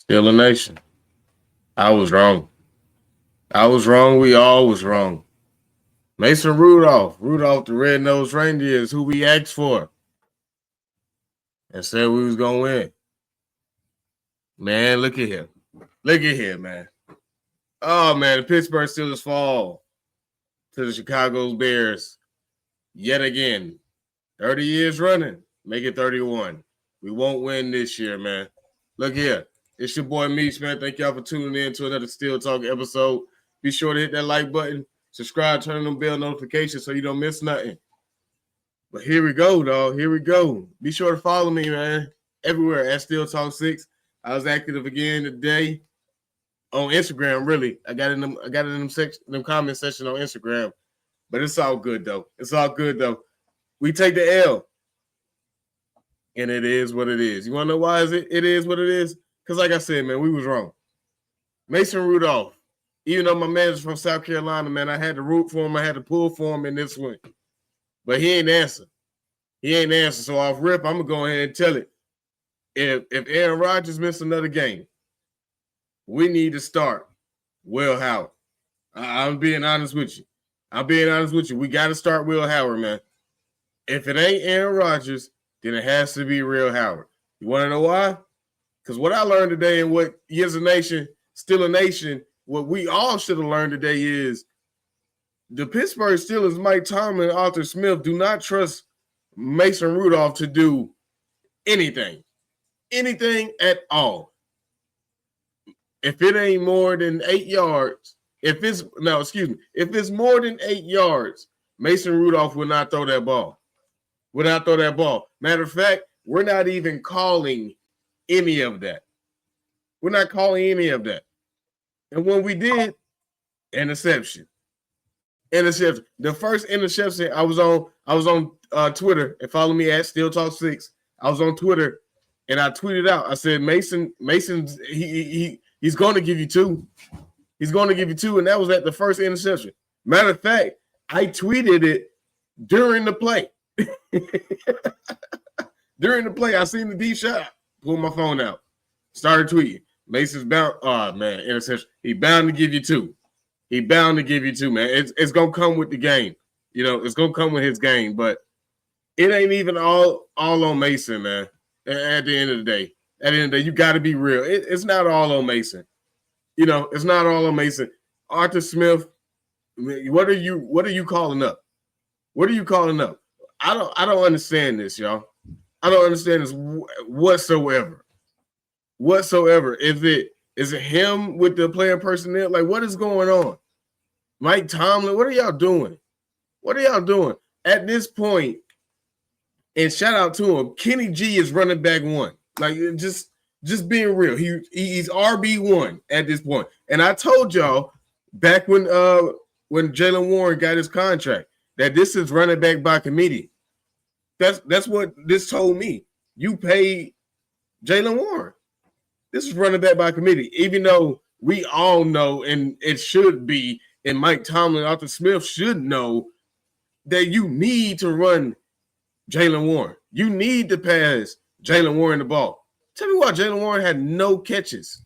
Still a nation. I was wrong. I was wrong. We all was wrong. Mason Rudolph the red-nosed reindeer is who we asked for and said we was gonna win. Man, look at him. Look at him, man. Oh man, the Pittsburgh Steelers fall to the Chicago Bears yet again. 30 years running, make it 31. We won't win this year, man. Look here. It's your boy Meech, man. Thank y'all for tuning in to another Steel Talk episode. Be sure to hit that like button, subscribe, turn on bell notifications so you don't miss nothing. But here we go, dog. Here we go. Be sure to follow me, man. Everywhere at Steel Talk 6. I was active again today on Instagram, really. I got it in them comment section on Instagram. But it's all good, though. It's all good, though. We take the L. And it is what it is. You want to know why it is what it is? Because like I said, man, we was wrong. Mason Rudolph, even though my man is from South Carolina, man, I had to root for him. I had to pull for him in this one. But he ain't answer. He ain't answer. So off rip, I'm going to go ahead and tell it. If Aaron Rodgers missed another game, we need to start Will Howard. I'm being honest with you. We got to start Will Howard, man. If it ain't Aaron Rodgers, then it has to be Will Howard. You want to know why? Because what I learned today and what is a nation, still a nation, what we all should have learned today is the Pittsburgh Steelers, Mike Tomlin and Arthur Smith do not trust Mason Rudolph to do anything at all. If it ain't more than 8 yards, if it's more than 8 yards, Mason Rudolph will not throw that ball. Matter of fact, we're not even calling any of that. We're not calling any of that. And when we did, interception. The first interception, I was on Twitter, and follow me at Steel Talk 6. I was on Twitter and I tweeted out. I said, Mason's he's going to give you two. He's going to give you two, and that was at the first interception. Matter of fact, I tweeted it during the play. During the play, I seen the D shot. Pulled my phone out. Started tweeting. Mason's bound. Oh man, interception. He bound to give you two. Man. It's gonna come with the game. You know, it's gonna come with his game, but it ain't even all on Mason, man. At the end of the day, you got to be real. It's not all on Mason. You know, it's not all on Mason. Arthur Smith, what are you calling up? What are you calling up? I don't understand this, y'all. I don't understand this whatsoever. Is it him with the player personnel? Like, what is going on? Mike Tomlin, what are y'all doing? At this point, and shout out to him, Kenny G is running back one. Like, just being real. He's RB1 at this point. And I told y'all back when Jaylen Warren got his contract that this is running back by committee. That's what this told me. You paid Jaylen Warren. This is running back by committee, even though we all know, and it should be, and Mike Tomlin, Arthur Smith should know that you need to run Jaylen Warren. You need to pass Jaylen Warren the ball. Tell me why Jaylen Warren had no catches.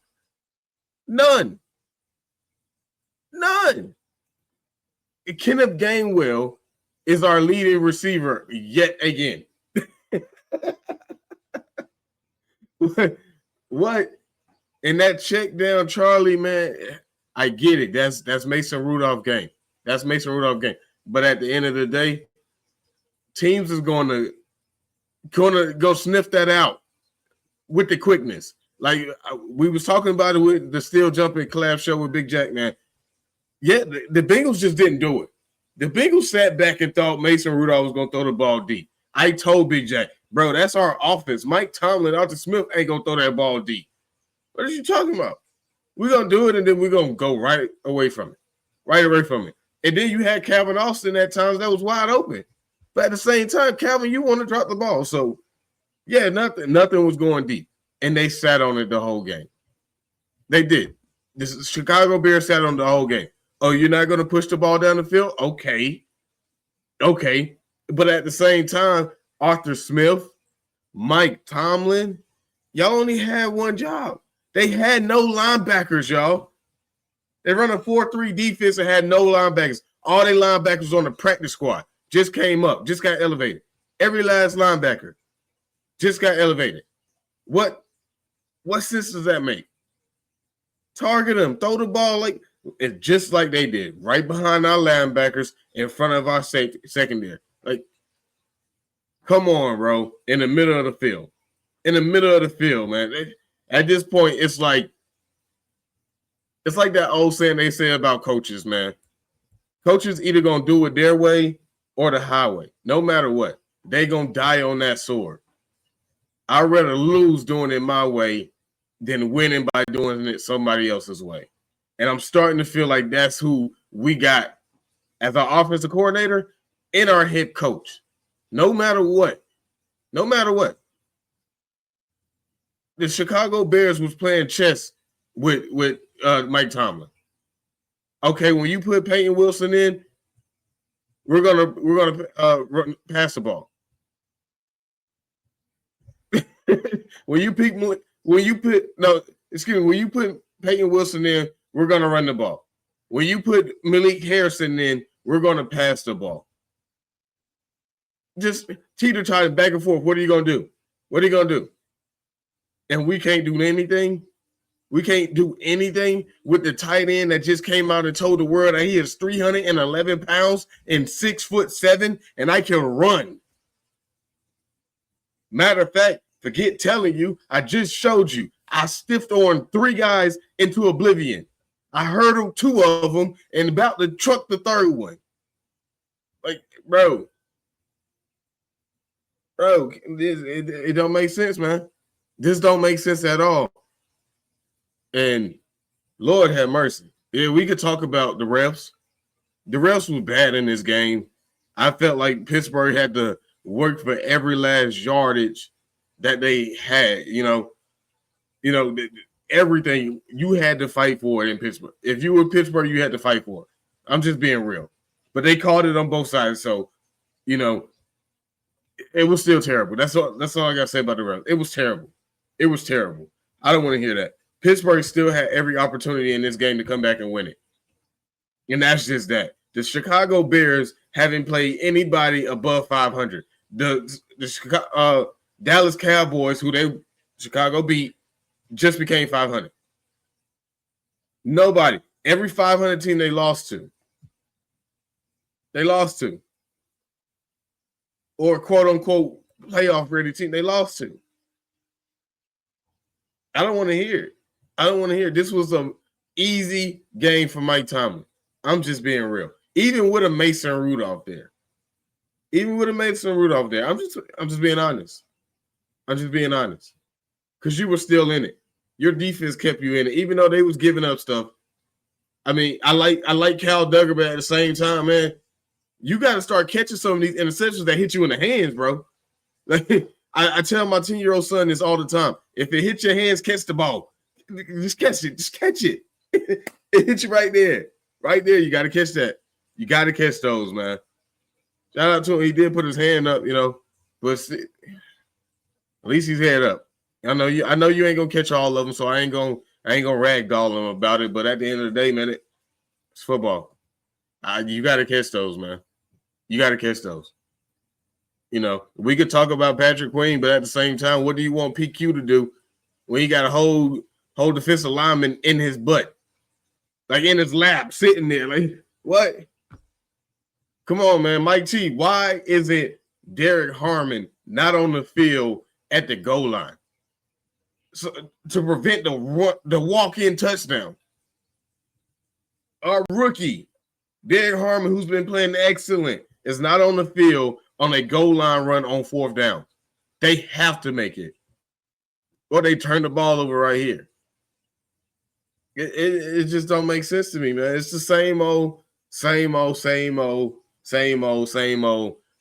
None. Kenneth Gainwell is our leading receiver yet again. What? And that check down, Charlie, man, I get it. That's Mason Rudolph game. But at the end of the day, teams is going to go sniff that out with the quickness. Like we was talking about it with the Steel Jumping collab show with Big Jack, man. Yeah, the Bengals just didn't do it. The Bengals sat back and thought Mason Rudolph was going to throw the ball deep. I told Big Jack, bro, that's our offense. Mike Tomlin, Arthur Smith ain't going to throw that ball deep. What are you talking about? We're going to do it, and then we're going to go right away from it. And then you had Calvin Austin at times that was wide open. But at the same time, Calvin, you want to drop the ball. So, yeah, nothing was going deep. And they sat on it the whole game. They did. This Chicago Bears sat on the whole game. Oh, you're not going to push the ball down the field? Okay. But at the same time, Arthur Smith, Mike Tomlin, y'all only had one job. They had no linebackers, y'all. They run a 4-3 defense and had no linebackers. All their linebackers on the practice squad just came up, just got elevated. Every last linebacker just got elevated. What sense does that make? Target them, throw the ball just like they did, right behind our linebackers in front of our secondary. Like, come on, bro. In the middle of the field. In the middle of the field, man. At this point, it's like that old saying they say about coaches, man. Coaches either going to do it their way or the highway. No matter what. They going to die on that sword. I'd rather lose doing it my way than winning by doing it somebody else's way. And I'm starting to feel like that's who we got as our offensive coordinator and our head coach. No matter what. No matter what. The Chicago Bears was playing chess with Mike Tomlin. Okay, when you put Peyton Wilson in, we're gonna pass the ball. when you put Peyton Wilson in, we're gonna run the ball. When you put Malik Harrison in, we're gonna pass the ball. Just teeter-totter back and forth. What are you gonna do? What are you gonna do? And we can't do anything. We can't do anything with the tight end that just came out and told the world that he is 311 pounds and 6'7", and I can run. Matter of fact, forget telling you, I just showed you. I stiffed on 3 guys into oblivion. I hurdled 2 of them and about to truck the 3rd one. Like, bro, it don't make sense, man. This don't make sense at all. And Lord have mercy. Yeah, we could talk about the refs. The refs was bad in this game. I felt like Pittsburgh had to work for every last yardage that they had. Everything you had to fight for it in Pittsburgh. If you were Pittsburgh, you had to fight for it. I'm just being real. But they called it on both sides. So, it was still terrible. That's all I got to say about the refs. It was terrible. It was terrible. I don't want to hear that. Pittsburgh still had every opportunity in this game to come back and win it. And that's just that. The Chicago Bears haven't played anybody above 500. The Dallas Cowboys, who Chicago beat, just became 500. Nobody. Every 500 team they lost to. Or quote-unquote playoff-ready team they lost to. I don't want to hear it. This was an easy game for Mike Tomlin. I'm just being real. Even with a Mason Rudolph there. I'm just being honest. Because you were still in it. Your defense kept you in it, even though they was giving up stuff. I mean, I like Cal Duggar, but at the same time, man, you got to start catching some of these interceptions that hit you in the hands, bro. Like, I tell my 10-year-old son this all the time. If it hits your hands, catch the ball. Just catch it. Just catch it. It hits you right there. Right there. You got to catch that. You got to catch those, man. Shout out to him. He did put his hand up, but at least he's head up. I know you ain't gonna catch all of them, so I ain't gonna ragdoll him about it. But at the end of the day, man, it's football. You got to catch those, man. You got to catch those. We could talk about Patrick Queen, but at the same time, what do you want PQ to do when he got a whole defensive lineman in his butt, like in his lap, sitting there? Like, what? Come on, man. Mike T, why is it Derek Harmon not on the field at the goal line to prevent the walk-in touchdown? Our rookie, Derek Harmon, who's been playing excellent, is not on the field on a goal line run on 4th down. They have to make it, or they turn the ball over right here. It just don't make sense to me, man. It's the same old.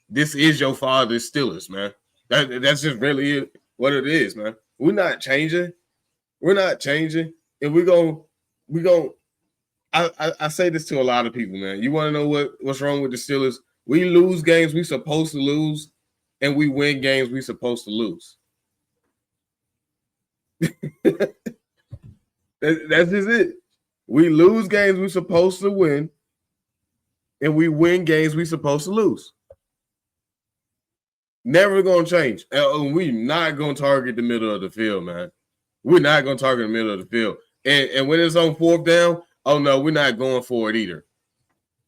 This is your father's Steelers, man. That's just really what it is, man. We're not changing. And we're going. I say this to a lot of people, man. You want to know what's wrong with the Steelers? We lose games we supposed to lose, and we win games we supposed to lose. That's just it. We lose games we're supposed to win, and we win games we're supposed to lose. Never going to change. We're not going to target the middle of the field, man. We're not going to target the middle of the field. And when it's on fourth down, oh, no, we're not going for it either.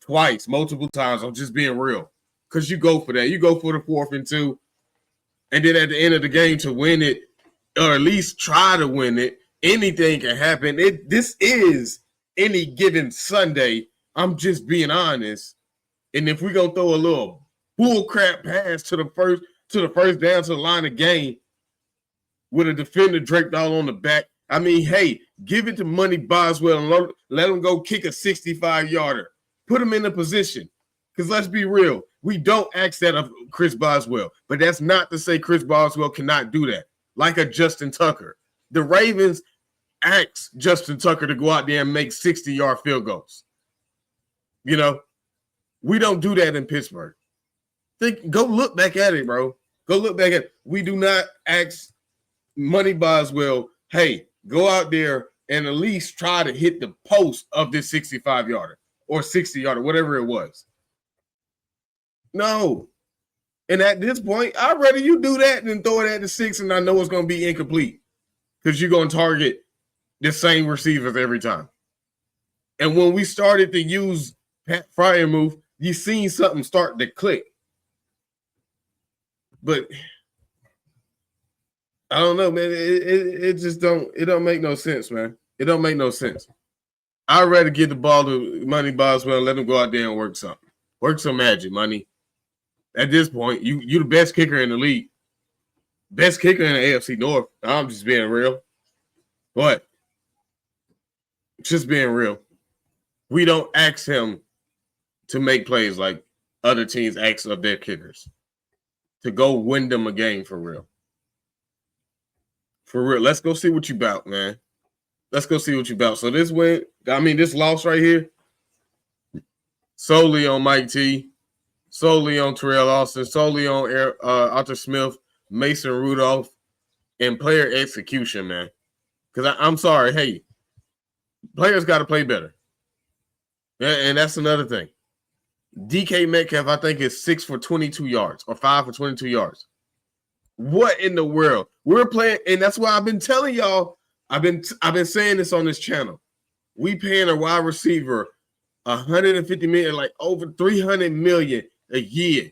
Twice, multiple times. I'm just being real. Because you go for that. You go for the 4th and 2. And then at the end of the game to win it, or at least try to win it, anything can happen. This is any given Sunday. I'm just being honest. And if we're going to throw a little bull crap pass to the first down to the line of game with a defender draped all on the back, I mean, hey, give it to Money Boswell and let him go kick a 65-yarder. Put him in a position. Because let's be real, we don't ask that of Chris Boswell. But that's not to say Chris Boswell cannot do that. Like a Justin Tucker. The Ravens asked Justin Tucker to go out there and make 60-yard field goals. You know, we don't do that in Pittsburgh. Go look back at it, bro. Go look back at it. We do not ask Money Boswell, hey, go out there and at least try to hit the post of this 65-yarder or 60-yarder, whatever it was. No. And at this point, I'd rather you do that than throw it at the 6 and I know it's going to be incomplete because you're going to target the same receivers every time. And when we started to use Pat Fryer move, you seen something start to click. But I don't know, man. It just don't make no sense, man. It don't make no sense. I'd rather give the ball to Money Boswell and let him go out there and work something. Work some magic, Money. At this point, you the best kicker in the league. Best kicker in the AFC North. I'm just being real. But just being real. We don't ask him to make plays like other teams ask of their kickers. To go win them a game for real. For real. Let's go see what you about, man. Let's go see what you about. So this loss right here, solely on Mike T, solely on Terrell Austin, solely on Arthur Smith, Mason Rudolph, and player execution, man. Because I'm sorry, hey, players got to play better. And that's another thing. DK Metcalf, I think, is 6 for 22 yards or 5 for 22 yards. What in the world? We're playing, and that's why I've been telling y'all, I've been saying this on this channel. We paying a wide receiver $150 million, like over $300 million a year.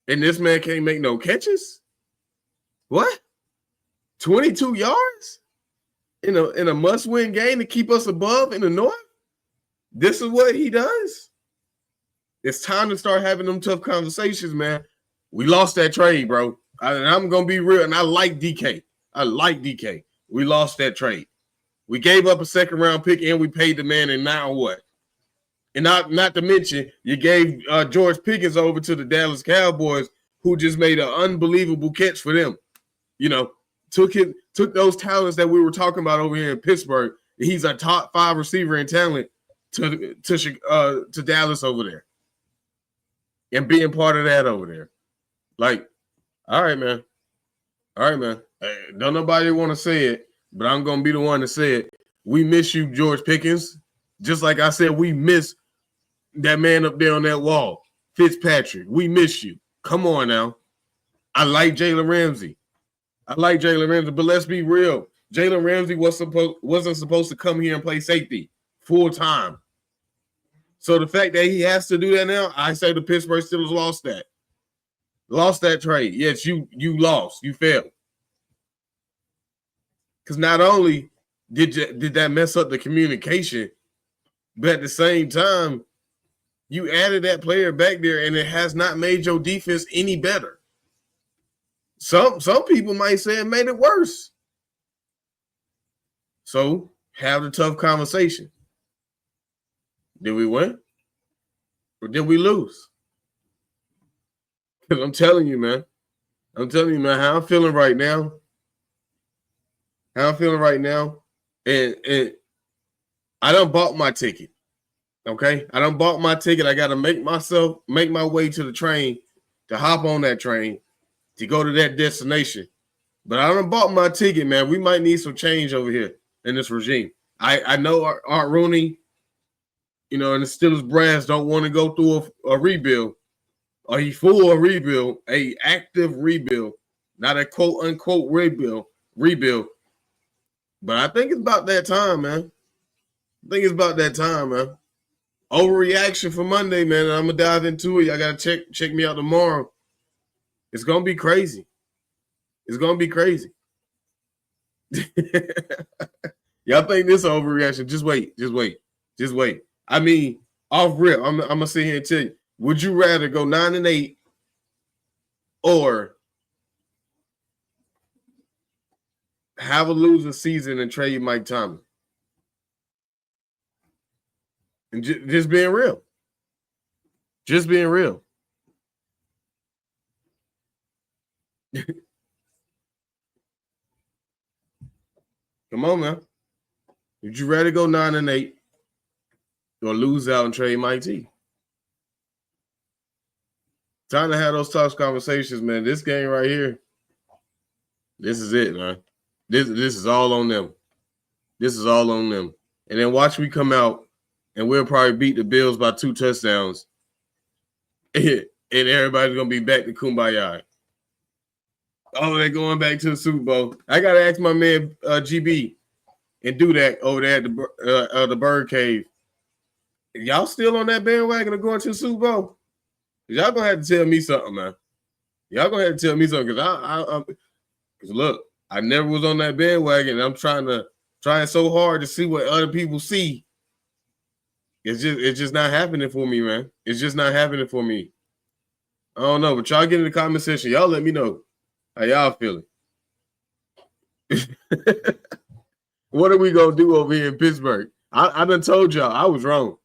And this man can't make no catches? What? 22 yards? In a must-win game to keep us above in the North? This is what he does. It's time to start having them tough conversations, man. We lost that trade, bro. And I'm going to be real, and I like DK. We lost that trade. We gave up a second-round pick, and we paid the man, and now what? And not to mention, you gave George Pickens over to the Dallas Cowboys, who just made an unbelievable catch for them. You know, took those talents that we were talking about over here in Pittsburgh. He's a top 5 receiver in talent to Dallas over there. And being part of that over there. Like, all right, man. Don't nobody want to say it, but I'm going to be the one to say it. We miss you, George Pickens. Just like I said, we miss that man up there on that wall, Fitzpatrick. We miss you. Come on now. I like Jalen Ramsey. But let's be real. Jalen Ramsey wasn't supposed to come here and play safety full time. So the fact that he has to do that now, I say the Pittsburgh Steelers lost that. Lost that trade. Yes, you lost. You failed. Because not only did that mess up the communication, but at the same time, you added that player back there, and it has not made your defense any better. Some people might say it made it worse. So have the tough conversation. Did we win? Or did we lose? Because I'm telling you, man, how I'm feeling right now. And I done bought my ticket. Okay? I done bought my ticket. I got to make my way to the train, to hop on that train, to go to that destination. But I done bought my ticket, man. We might need some change over here in this regime. I know Art Rooney, and the Steelers brass don't want to go through a rebuild. Or he full a rebuild, a active rebuild, not a quote unquote rebuild. But I think it's about that time, man. Overreaction for Monday, man. I'm gonna dive into it. I gotta check me out tomorrow. It's gonna be crazy. Y'all think this overreaction? Just wait. I mean, off rip, I'm gonna sit here and tell you. Would you rather go 9-8 or have a losing season and trade Mike Tomlin? And just being real. Come on, man. Would you rather go 9-8 or lose out and trade Mike T? Time to have those tough conversations, man. This game right here, this is it, man. This is all on them. And then watch me come out, and we'll probably beat the Bills by 2 touchdowns. And everybody's going to be back to Kumbaya. Oh, they're going back to the Super Bowl. I got to ask my man GB and do that over there at the Bird Cave. Y'all still on that bandwagon of going to the Super Bowl? Y'all going to have to tell me something, man. Y'all going to have to tell me something because look, I never was on that bandwagon. I'm trying so hard to see what other people see. It's just not happening for me, man. It's just not happening for me. I don't know, but y'all get in the comment section. Y'all let me know how y'all feeling. What are we gonna do over here in Pittsburgh? I done told y'all I was wrong.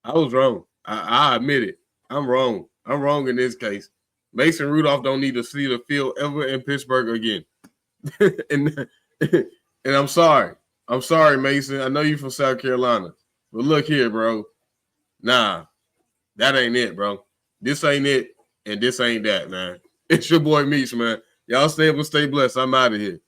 I admit it. I'm wrong. I'm wrong in this case. Mason Rudolph don't need to see the field ever in Pittsburgh again. and I'm sorry. I'm sorry, Mason. I know you from South Carolina. But look here, bro. Nah, that ain't it, bro. This ain't it, and this ain't that, man. It's your boy Meech, man. Y'all stay up and stay blessed. I'm out of here.